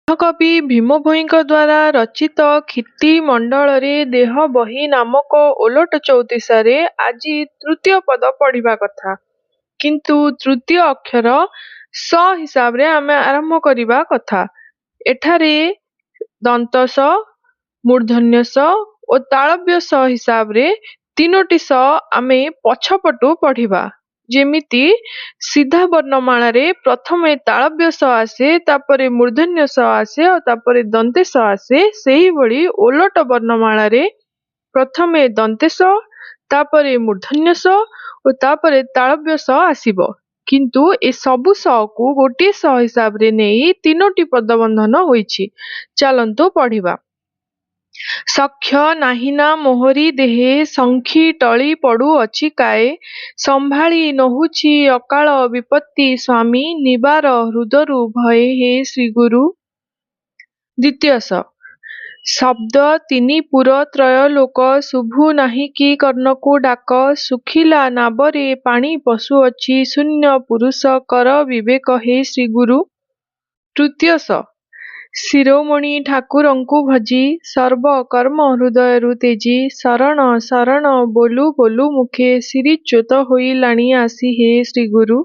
କବି ଭୀମ ଭୋଇଙ୍କ ଦ୍ୱାରା ରଚିତ କ୍ଷିତିମଣ୍ଡଳରେ ଦେହ ବହି ନାମକ ଓଲଟ ଚଉତିଶାରେ ଆଜି ତୃତୀୟ ପଦ ପଢ଼ିବା କଥା। କିନ୍ତୁ ତୃତୀୟ ଅକ୍ଷର ସ ହିସାବରେ ଆମେ ଆରମ୍ଭ କରିବା କଥା। ଏଠାରେ ଦନ୍ତ ସ, ମୂର୍ଧନ୍ୟ ସ ଓ ତାଳବ୍ୟ ସ ହିସାବରେ ତିନୋଟି ସ ଆମେ ପଛପଟୁ ପଢ଼ିବା। ଯେମିତି ସିଧା ବର୍ଣ୍ଣମାଳାରେ ପ୍ରଥମେ ତାଳବ୍ୟ ସ ଆସେ, ତାପରେ ମୂର୍ଧନ୍ୟ ସ ଆସେ ଓ ତାପରେ ଦନ୍ତେ ସ ଆସେ, ସେହିଭଳି ଓଲଟ ବର୍ଣ୍ଣମାଳାରେ ପ୍ରଥମେ ଦନ୍ତେ ସ, ତାପରେ ମୂର୍ଧନ୍ୟ ସ ଓ ତାପରେ ତାଳବ୍ୟ ସ ଆସିବ। କିନ୍ତୁ ଏ ସବୁ ସକୁ ଗୋଟିଏ ସ ହିସାବରେ ନେଇ ତିନୋଟି ପଦବନ୍ଧନ ହୋଇଛି। ଚାଲନ୍ତୁ ପଢ଼ିବା। ସଖ୍ୟ ନାହିଁନା ମୋହରି ଦେହେ, ଶଙ୍ଖି ଟଳି ପଡ଼ୁଅଛି କାଏ। ସମ୍ଭାଳି ନୋହୁଛି ଅକାଳ ବିପତ୍ତି ସ୍ୱାମୀ, ନିବାର ହୃଦରୁ ଭୟେ ହେ ଶ୍ରୀଗୁରୁ। ଦ୍ୱିତୀୟ ସ। ଶବ୍ଦ ତିନି ପୁର ତ୍ରୟ ଲୋକ, ଶୁଭୁ ନାହିଁ କି କର୍ଣ୍ଣକୁ ଡାକ। ଶୁଖିଲା ନାବରେ ପାଣି ପଶୁଅଛି, ଶୂନ୍ୟ ପୁରୁଷ କର ବିବେକ ହେ ଶ୍ରୀଗୁରୁ। ତୃତୀୟ ସ। ଶିରୋମଣି ଠାକୁରଙ୍କୁ ଭଜି, ସର୍ବ କର୍ମ ହୃଦୟରୁ ତେଜି। ଶରଣ ଶରଣ ବୋଲୁ ବୋଲୁ ମୁଖେ, ଶିରିଚ୍ୟୁତ ହୋଇଲାଣି ଆସି ହେ ଶ୍ରୀଗୁରୁ।